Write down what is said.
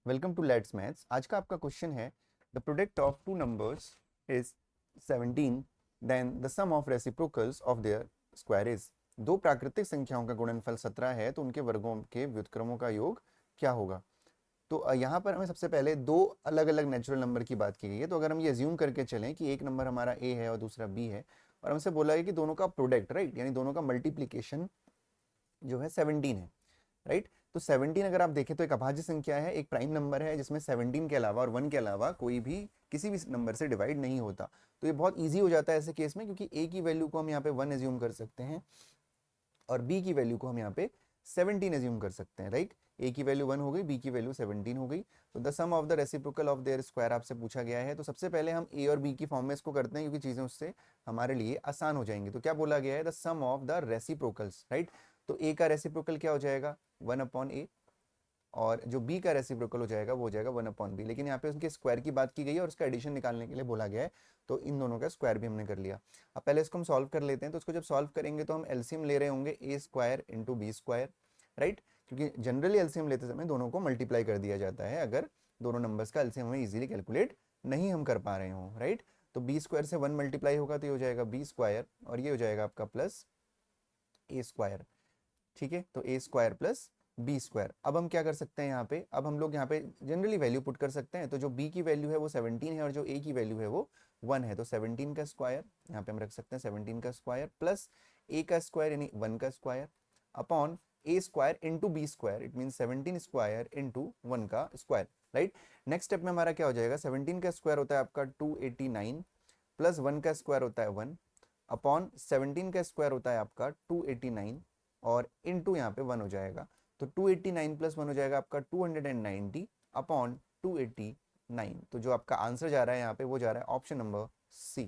Welcome to let's maths. आज का आपका क्वेश्चन है the product of two numbers is 17 then the sum of reciprocals of their square is. दो प्राकृतिक संख्याओं का गुणनफल 17 है तो उनके वर्गों के व्युत्क्रमों का योग क्या होगा। तो यहाँ पर हमें सबसे पहले दो अलग अलग नेचुरल नंबर की बात की गई है। तो अगर हम ये अज्यूम करके चलें कि एक नंबर हमारा ए है और दूसरा बी है और हमसे बोला है कि दोनों का प्रोडक्ट राइट यानी दोनों का मल्टीप्लीकेशन जो है 17 है राइट। तो 17 अगर आप देखें तो एक अभाज्य संख्या है, एक प्राइम नंबर है जिसमें 17 के अलावा और 1 के अलावा कोई भी किसी भी नंबर से डिवाइड नहीं होता। तो ये बहुत इजी हो जाता है ऐसे केस में, क्योंकि ए की वैल्यू को हम यहाँ पे 1 एज्यूम कर सकते हैं और बी की वैल्यू को हम यहाँ पे 17 एज्यूम कर सकते हैं राइट। ए की वैल्यू 1 हो गई, बी की वैल्यू 17 हो गई। तो the sum of the reciprocal of their square आपसे पूछा गया है। तो सबसे पहले हम ए और बी की फॉर्म में इसको करते हैं क्योंकि चीजें उससे हमारे लिए आसान हो जाएंगी। तो क्या बोला गया है, the sum of the reciprocals right. तो ए का रेसिप्रोकल क्या हो जाएगा 1/a और जो b का रेसिप्रोकल हो जाएगा वो हो जाएगा 1/b। लेकिन यहाँ पे उसके स्क्वायर की बात की गई है और उसका एडिशन निकालने के लिए बोला गया है। तो इन दोनों का स्क्वायर भी हमने कर लिया। अब पहले इसको हम सॉल्व कर लेते हैं। तो इसको जब सॉल्व करेंगे तो हम एलसीएम ले रहे होंगे A square into B square right, क्योंकि जनरली एलसीएम लेते समय दोनों को मल्टीप्लाई कर दिया जाता है अगर दोनों नंबर्स का एलसीएम हमें इजीली कैलकुलेट नहीं हम कर पा रहे हो राइट। तो बी स्क्वायर से 1 मल्टीप्लाई होगा तो ये हो जाएगा बी स्क्वायर और ये हो जाएगा आपका प्लस ए स्क्वायर। ठीक है, तो ए स्क्वायर प्लस बी स्क्वायर। अब हम क्या कर सकते हैं यहाँ पे, अब हम लोग यहाँ पे जनरली वैल्यू पुट कर सकते हैं। तो जो बी की वैल्यू है वो 17 है और जो ए की वैल्यू है वो 1 है। तो 17 का स्क्वायर यहाँ पे हम रख सकते हैं 17 का स्क्वायर प्लस ए का स्क्वायर यानी 1 का square upon A square into B square. It mean 17 square into 1 का स्क्वायर राइट। नेक्स्ट स्टेप में हमारा क्या हो जाएगा, 17 का स्क्वायर होता है आपका 289 प्लस 1 का स्क्वायर होता है 1 अपॉन 17 का स्क्वायर होता है आपका 289 और इनटू यहाँ पे 1 हो जाएगा। तो 289 प्लस 1 हो जाएगा आपका 290 अपॉन 289। तो जो आपका आंसर जा रहा है यहाँ पे वो जा रहा है ऑप्शन नंबर सी।